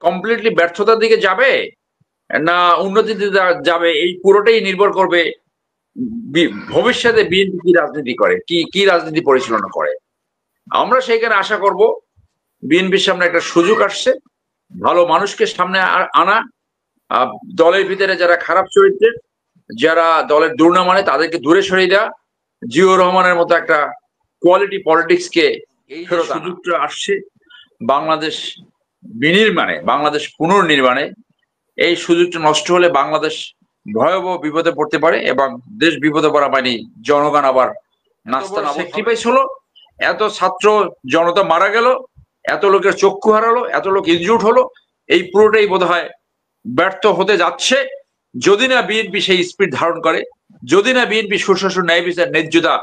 Completely ব্যর্থতার দিকে যাবে না উন্নতিতে যাবে, এই পুরোটাই নির্ভর করবে ভবিষ্যতে বিএনপি কি রাজনীতি করে, কি রাজনীতি পরিচালনা করে। আমরা সেইখানে আশা করব বিএনপির সামনে একটা সুযোগ আসছে ভালো মানুষকে সামনে আনা, দলের ভিতরে যারা খারাপ চরিত্রের, যারা দলের দুর্নাম মানে তাদেরকে দূরে সরিয়ে দেওয়া, জিয়াউর রহমানের মতো একটা কোয়ালিটি পলিটিক্সকে এই সুযোগটা আসছে বাংলাদেশ বিনির্মাণে, বাংলাদেশ পুনর্নির্মাণে, এই সুযোগটা নষ্ট হলে বাংলাদেশ ভয়াবহ বিপদে পড়তে পারে এবং দেশ বিপদে পড়া মানে জনগণ আবার নাস্তা স্যাক্রিফাইস হলো, এত ছাত্র জনতা মারা গেল, এত লোকের চক্ষু হারালো, এত লোক ইনজুর্ড হলো, এই পুরোটাই বোধহয় ব্যর্থ হতে যাচ্ছে যদি না বিএনপি সেই স্পিড ধারণ করে, যদি না বিএনপি সুশাসন, ন্যায় বিচার, ন্যায্যতা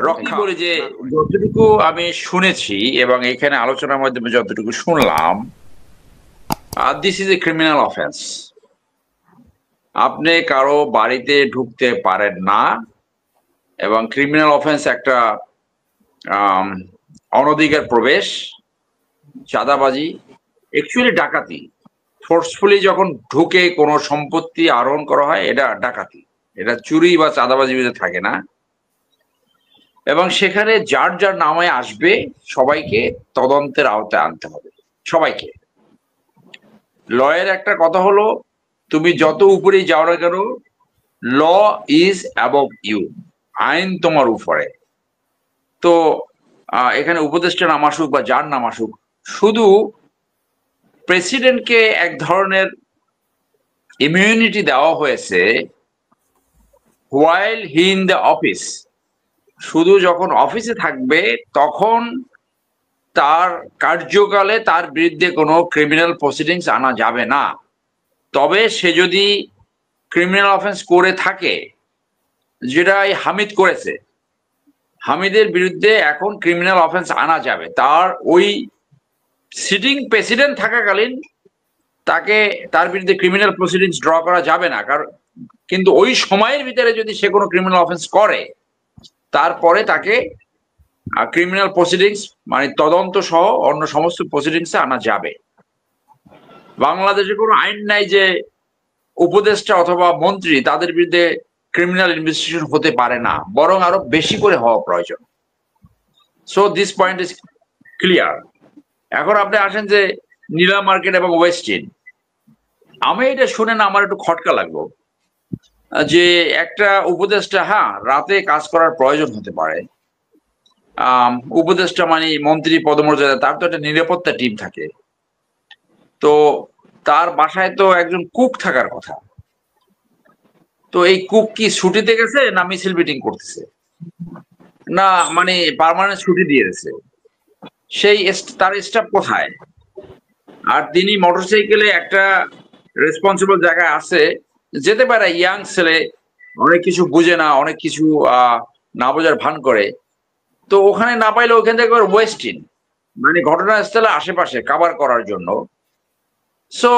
রক্ষা করে। যে যতটুকু আমি শুনেছি এবং এখানে আলোচনার মাধ্যমে যতটুকু শুনলাম, this is a criminal offence. আপনি কারো বাড়িতে ঢুকতে পারেন না এবং ক্রিমিনাল অফেন্স একটা অনধিকার প্রবেশ, চাঁদাবাজি, অ্যাকচুয়ালি ডাকাতি। ফোর্সফুলি যখন ঢুকে কোনো সম্পত্তি আরোহণ করা হয় এটা ডাকাতি, এটা চুরি বা চাঁদাবাজি থাকে না। এবং সেখানে যার যার নামে আসবে সবাইকে তদন্তের আওতায় আনতে হবে, সবাইকে। লয়ের একটা কথা হলো, তুমি যত উপরেই যাও না কেন, ল ইজ অ্যাবভ ইউ, আইন তোমার উপরে। তো এখানে উপদেষ্টা নাম আসুক বা যার নাম আসুক, শুধু প্রেসিডেন্টকে এক ধরনের ইমিউনিটি দেওয়া হয়েছে while he in the office. শুধু যখন অফিসে থাকবে তখন তার কার্যকালে তার বিরুদ্ধে কোনো ক্রিমিনাল প্রসিডিংস আনা যাবে না। তবে সে যদি ক্রিমিনাল অফেন্স করে থাকে, যেটা হামিদ করেছে, হামিদের বিরুদ্ধে এখন ক্রিমিনাল অফেন্স আনা যাবে। তার ওই সিটিং প্রেসিডেন্ট থাকাকালীন তাকে, তার বিরুদ্ধে ক্রিমিনাল প্রসিডিংস ড্র করা যাবে না, কারণ কিন্তু ওই সময়ের ভিতরে যদি সে কোনো ক্রিমিনাল অফেন্স করে তারপরে তাকে ক্রিমিনাল প্রসিডিংস মানে তদন্ত সহ অন্য সমস্ত প্রসিডিংসে আনা যাবে। বাংলাদেশে কোনো আইন নাই যে উপদেষ্টা অথবা মন্ত্রী তাদের বিরুদ্ধে ক্রিমিনাল ইনভেস্টিগেশন হতে পারে না, বরং আরো বেশি করে হওয়া প্রয়োজন। So this point is clear. এখন আপনি আসেন যে নীলা মার্কেট এবং ওয়েস্টিন, আমি এটা শুনে না আমার একটু খটকা লাগলো যে একটা উপদেষ্টা, হ্যাঁ রাতে কাজ করার প্রয়োজন হতে পারে, উপদেষ্টা মানে মন্ত্রী পদমর্যাদা, তার তো একটা নিরাপত্তা টিম থাকে, তো তার বাসায় তো একজন কুক থাকার কথা। তো এই কুক কি ছুটিতে গেছে না মিছিল মিটিং করতেছে, না মানে পার্মানেন্ট ছুটি দিয়ে দিয়েছে, সেই তার স্টাফ কোথায়? আর তিনি মোটরসাইকেলে একটা রেসপন্সিবল জায়গায় আছে, যেতে পারে ইয়াং ছেলে, অনেক কিছু বুঝে না, অনেক কিছু না বোঝার ভান করে, তো ওখানে না পাইলে ওখান থেকে ওয়েস্টিন মানে ঘটনাস্থলে আশেপাশে কভার করার জন্য। So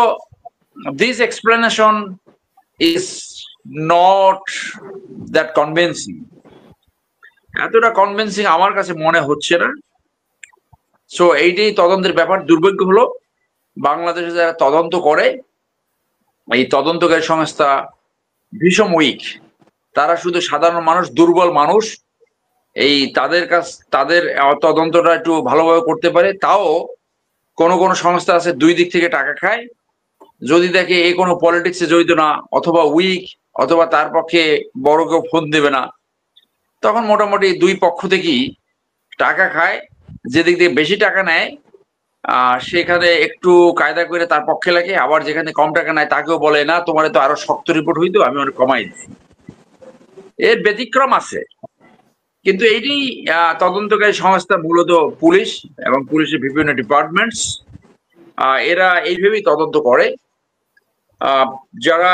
this explanation is not that convincing, এতটা কনভিন্সিং আমার কাছে মনে হচ্ছে না। সো এইটাই তদন্তের ব্যাপার। দুর্ভাগ্য হলো বাংলাদেশে যারা তদন্ত করে, এই তদন্তকারী সংস্থা ভীষণ উইক, তারা শুধু সাধারণ মানুষ, দুর্বল মানুষ, এই তাদের তদন্তটা একটু ভালোভাবে করতে পারে। তাও কোনো কোনো সংস্থা আছে দুই দিক থেকে টাকা খায়, যদি দেখে এই কোনো পলিটিক্সে জড়িত না অথবা উইক অথবা তার পক্ষে বড় কেউ ফোন দেবে না, তখন মোটামুটি দুই পক্ষ থেকেই টাকা খায়। যেদিক থেকে বেশি টাকা নেয় সেখানে একটু কায়দা করে তার পক্ষে লাগে, আবার যেখানে কম টাকা নেয় তাকেও বলে না তোমার তো আরো শক্ত রিপোর্ট হইতো, আমি অনেক কমাই দিচ্ছি। এর ব্যতিক্রম আছে, কিন্তু এইটি তদন্তকারী সংস্থা মূলত পুলিশ এবং পুলিশের বিভিন্ন ডিপার্টমেন্টস, এরা এইভাবেই তদন্ত করে। যারা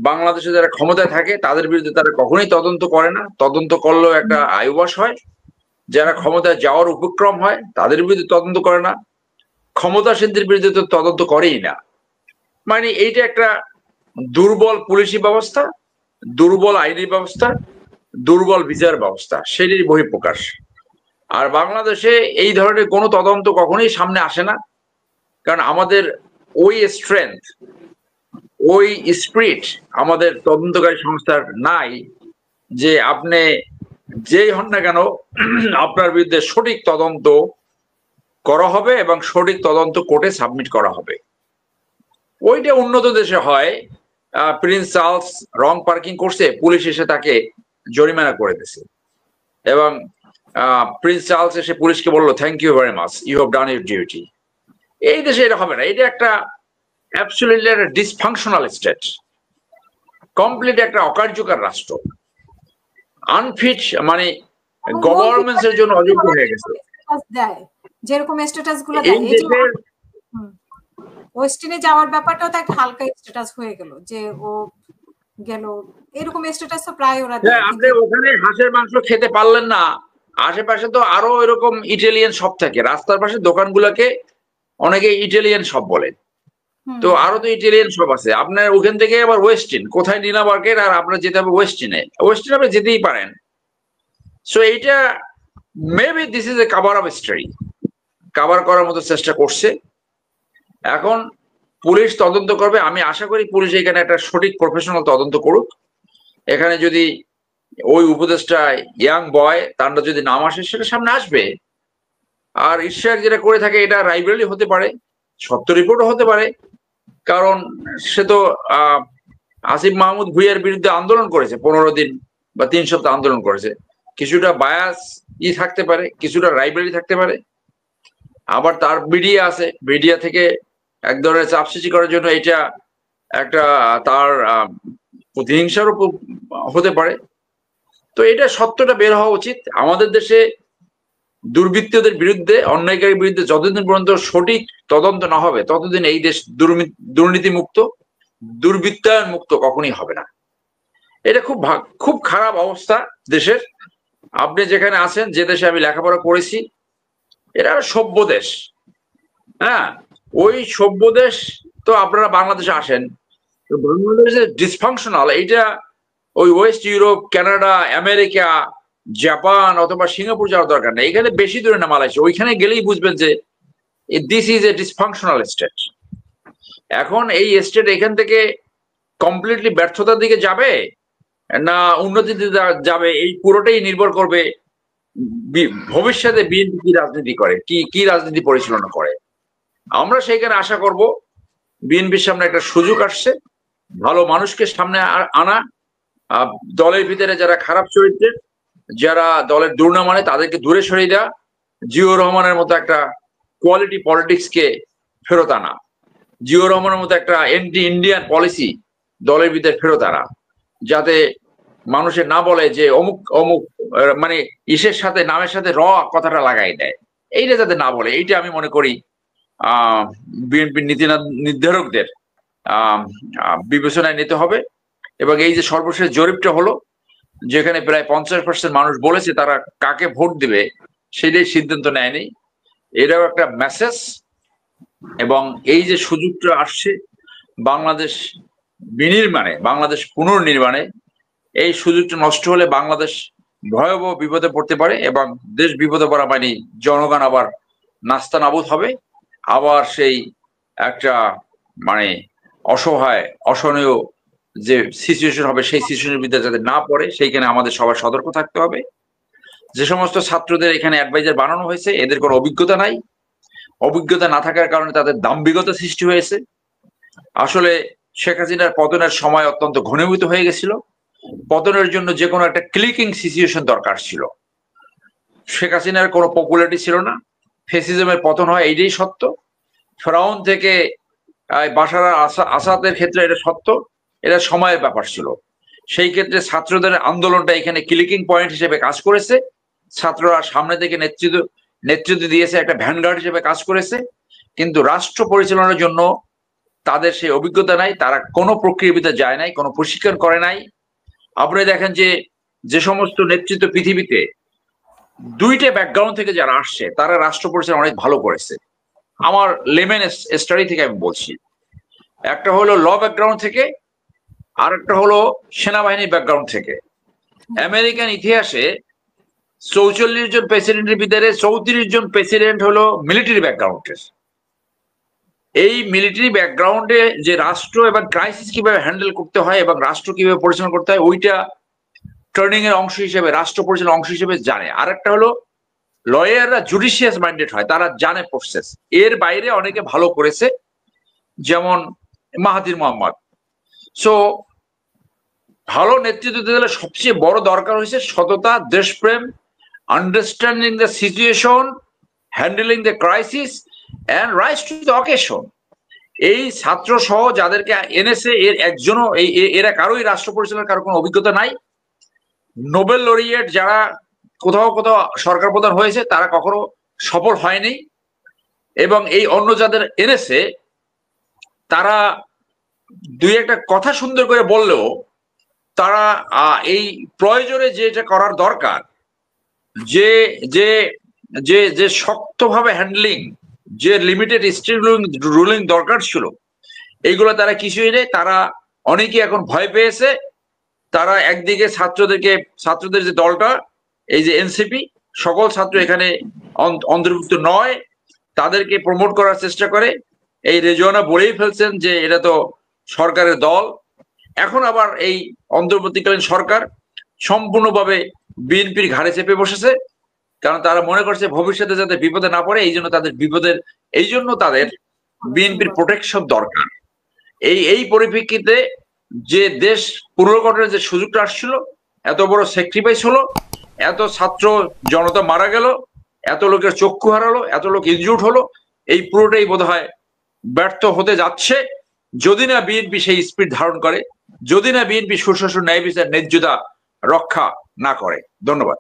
বাংলাদেশে যারা ক্ষমতায় থাকে তাদের বিরুদ্ধে তারা কখনোই তদন্ত করে না, তদন্ত করলেও একটা আয়ুবাস হয়। যারা ক্ষমতায় যাওয়ার উপক্রম হয় তাদের বিরুদ্ধে তদন্ত করে না, ক্ষমতাসীনদের বিরুদ্ধে তো তদন্ত করেই না। মানে এইটা একটা দুর্বল পুলিশি ব্যবস্থা, দুর্বল আইনি ব্যবস্থা, দুর্বল বিচার ব্যবস্থা, সেটির বহিঃপ্রকাশ। আর বাংলাদেশে এই ধরনের কোনো তদন্ত কখনোই সামনে আসে না, কারণ আমাদের ওই স্ট্রেংথ, ওই স্পিরিট আমাদের তদন্তকারী সংস্থার নাই যে আপনি যেই হন না কেন আপনার বিরুদ্ধে সঠিক তদন্ত করা হবে এবং সঠিক তদন্ত কোর্টে সাবমিট করা হবে। ওইটা উন্নত দেশে হয়। প্রিন্স চার্লস রং পার্কিং করছে, পুলিশ এসে তাকে জরিমানা করে দিয়েছে এবং প্রিন্স চার্লস এসে পুলিশকে বললো thank you very much, you have done your duty. এই দেশে এটা হবে না। এটা একটা অ্যাবসলিউটলি একটা ডিসফাংশনাল স্টেট, কমপ্লিট একটা অকার্যকর রাষ্ট্র, আনফিট, মানে গভর্নমেন্টস এর জন্য অযোগ্য হয়ে গেছে। যেরকম স্ট্যাটাস গুলো দেয়, এই যে ওয়েস্টিনে যাওয়ার ব্যাপারটাও তো একটা হালকা স্ট্যাটাস হয়ে গেল, যে ও গেল, এরকম স্ট্যাটাস তো প্রায় ওরা দেয়। আপনি ওখানে হাঁসের মাংস খেতে পারলেন না, আশেপাশে তো আরো এরকম ইটালিয়ান শপ থাকে, রাস্তার পাশে দোকানগুলোকে অনেকে ইটালিয়ান শপ বলে, তো আরো তো ইটালিয়ান শপ আছে। আপনার ওখান থেকে আবার ওয়েস্টিন, কোথায় নিনা মার্কেট, আর আপনার যেতে হবে ওয়েস্টিনে, ওয়েস্টিনে আপনি যেতেই পারেন। সো এইটা maybe this is a cover of story, cover করার মতো চেষ্টা করছে। এখন পুলিশ তদন্ত করবে, আমি আশা করি পুলিশ এখানে একটা সঠিক প্রফেশনাল তদন্ত করুক। এখানে যদি ওই উপদেশটা ইয়াং বয় তার যদি নাম আসে সেটা সামনে আসবে। আর ঈশ্বর যেটা করে থাকে এটা রাইভেলি হতে পারে, সত্য রিপোর্টও হতে পারে, কারণ সে তো আসিফ মাহমুদ ভুঁইয়ার বিরুদ্ধে আন্দোলন করেছে 15 দিন বা 3 সপ্তাহ আন্দোলন করেছে। কিছুটা বায়াস থাকতে পারে, কিছুটা রাইভেলি থাকতে পারে, আবার তার মিডিয়া আছে, মিডিয়া থেকে এক ধরনের চাপ সৃষ্টি করার জন্য এটা একটা তার প্রতিহিংসারও হতে পারে। তো এটা সত্যটা বের হওয়া উচিত। আমাদের দেশে দুর্বৃত্তদের বিরুদ্ধে, অন্যায়কারীর বিরুদ্ধে যতদিন পর্যন্ত সঠিক তদন্ত না হবে ততদিন এই দেশ দুর্নীতি মুক্ত, দুর্বৃত্তায়ন মুক্ত কখনই হবে না। এটা খুব খারাপ অবস্থা দেশের। আপনি যেখানে আছেন, যে দেশে আমি লেখাপড়া করেছি, এটা সভ্য দেশ। হ্যাঁ, ওই সভ্য দেশ তো আপনারা বাংলাদেশে আসেন, বাংলাদেশে ডিসফাংশনাল। এইটা ওই West Europe, Canada, America, Japan অথবা সিঙ্গাপুর যাওয়ার দরকার নেই, এখানে বেশি দূরে না মালয়েশিয়া, ওইখানে গেলেই বুঝবেন যে this is a dysfunctional state. এখন এই স্টেট এখান থেকে কমপ্লিটলি ব্যর্থতার দিকে যাবে না উন্নতির দিকে যাবে, এই পুরোটাই নির্ভর করবে ভবিষ্যতে বিএনপি কি রাজনীতি করে, কি রাজনীতি পরিচালনা করে। আমরা সেইখানে আশা করব বিএনপির সামনে একটা সুযোগ আসছে ভালো মানুষকে সামনে আনা, দলের ভিতরে যারা খারাপ চরিত্রের, যারা দলের দুর্নাম মানে তাদেরকে দূরে সরিয়ে দেওয়া, জিয়াউর রহমানের মতো একটা কোয়ালিটি পলিটিক্স কে ফেরত আনা, জিয়াউর রহমানের মতো একটা এন্টি ইন্ডিয়ান পলিসি দলের ভিতরে ফেরত আনা, যাতে মানুষের না বলে যে অমুক অমুক, মানে ইসের সাথে নামের সাথে র কথাটা লাগাই দেয়, এইটা যাতে না বলে, এইটা আমি মনে করি বিএনপির নীতি নির্ধারকদের বিবেচনায় নিতে হবে। এবং এই যে সর্বশেষ জরিপটা হলো, যেখানে প্রায় 50% মানুষ বলেছে তারা কাকে ভোট দিবে, সেটাই সিদ্ধান্ত নেয়নি, এটাও একটা মেসেজ। এবং এই যে সুযোগটা আসছে বাংলাদেশ বিনির্মাণে, বাংলাদেশ পুনর্নির্মাণে, এই সুযোগটা নষ্ট হলে বাংলাদেশ ভয়াবহ বিপদে পড়তে পারে এবং দেশ বিপদে পড়া মানে জনগণ আবার নাস্তানাবুদ হবে, আবার সেই একটা মানে অসহায় অসহনীয় যে সিচুয়েশন হবে, সেই সিচুয়েশনের ভিতরে যাতে না পড়ে সেইখানে আমাদের সবার সতর্ক থাকতে হবে। যে সমস্ত ছাত্রদের এখানে অ্যাডভাইজার বানানো হয়েছে এদের কোনো অভিজ্ঞতা নাই, অভিজ্ঞতা না থাকার কারণে তাদের দাম্ভিকতা সৃষ্টি হয়েছে। আসলে শেখ হাসিনার পতনের সময় অত্যন্ত ঘনীভূত হয়ে গেছিল, পতনের জন্য যে কোনো একটা ক্লিকিং সিচুয়েশন দরকার ছিল। শেখ হাসিনার কোনো পপুলারিটি ছিল না, ফেসিজমের পতন হয় এইটাই সত্য, ফেরাউন থেকে বাশার আসাদের ক্ষেত্রে এটা সত্য, এটা সময়ের ব্যাপার ছিল। সেই ক্ষেত্রে ছাত্রদের আন্দোলনটা এখানে ক্লিকিং পয়েন্ট হিসেবে কাজ করেছে, ছাত্ররা সামনে থেকে নেতৃত্ব দিয়েছে, একটা ভ্যানগার্ড হিসেবে কাজ করেছে, কিন্তু রাষ্ট্র পরিচালনার জন্য তাদের সেই অভিজ্ঞতা নাই, তারা কোনো প্রক্রিয়ার ভিতরে যায় নাই, কোনো প্রশিক্ষণ করে নাই। আপনি দেখেন যে সমস্ত নেতৃত্ব পৃথিবীতে দুইটা ব্যাকগ্রাউন্ড থেকে যারা আসছে তারা রাষ্ট্র পরিচালনা অনেক ভালো করেছে। আমার লেমেন স্টাডি থেকে আমি বলছি, একটা হলো ল ব্যাকগ্রাউন্ড থেকে, আর একটা হলো সেনাবাহিনীর ব্যাকগ্রাউন্ড থেকে। আমেরিকান ইতিহাসে 44 জন প্রেসিডেন্টের ভিতরে 34 জন প্রেসিডেন্ট হলো মিলিটারি ব্যাকগ্রাউন্ডের। এই মিলিটারি ব্যাকগ্রাউন্ডে যে রাষ্ট্র এবং ক্রাইসিস কিভাবে হ্যান্ডেল করতে হয় এবং রাষ্ট্র কিভাবে পরিচালনা করতে হয় ওইটা ট্রেনিং এর অংশ হিসেবে, রাষ্ট্র পরিচালনার অংশ হিসেবে জানে। আরেকটা হলো লয়াররা জুডিশিয়াস মাইন্ডেড হয়, তারা জানে প্রসেস। এর বাইরে অনেকে ভালো করেছে, যেমন মাহাথির মোহাম্মদ। সো ভালো নেতৃত্ব দিতে গেলে সবচেয়ে বড় দরকার হয়েছে সততা, দেশপ্রেম, understanding the situation, handling the crisis and rise to the occasion. এই ছাত্র সহ যাদেরকে এনেছে এর একজনও এরা কারোই রাষ্ট্র পরিচালনার কারো কোনো অভিজ্ঞতা নাই। নোবেল লরিয়েট যারা কোথাও কোথাও সরকার প্রধান হয়েছে তারা কখনো সফল হয়নি, এবং এই অন্য যাদের এনেছে তারা দুই একটা কথা সুন্দর করে বললেও তারা এই প্রয়োজনে যেটা করার দরকার, যে যে যে যে শক্তভাবে হ্যান্ডলিং, যে লিমিটেড স্টেট রুলিং দরকার ছিল, এইগুলো তারা কিছুই নেই। তারা অনেকে এখন ভয় পেয়েছে। তারা একদিকে ছাত্রদের যে দলটা, এই যে এনসিপি, সকল ছাত্র এখানে অন্তর্ভুক্ত নয়, তাদেরকে প্রমোট করার চেষ্টা করে। এই রেজওয়ানা বলেই ফেলছেন যে এটা তো সরকারের দল। এখন আবার এই অন্তর্বর্তীকালীন সরকার সম্পূর্ণভাবে বিএনপির ঘাড়ে চেপে বসেছে, কারণ তারা মনে করছে ভবিষ্যতে যাতে বিপদে না পড়ে, এই জন্য তাদের বিএনপির প্রোটেকশন দরকার। এই পরিপ্রেক্ষিতে যে দেশ পুনর্গঠনের যে সুযোগটা আসছিল, এত বড় স্যাক্রিফাইস হলো, এত ছাত্র জনতা মারা গেল, এত লোকের চক্ষু হারালো, এত লোক ইনজুর্ড হলো, এই পুরোটাই বোধহয় ব্যর্থ হতে যাচ্ছে যদি না বিএনপি সেই স্পিড ধারণ করে, যদি না বিএনপি সুশাসন, ন্যায় বিচার, ন্যায্যতা রক্ষা না করে। ধন্যবাদ।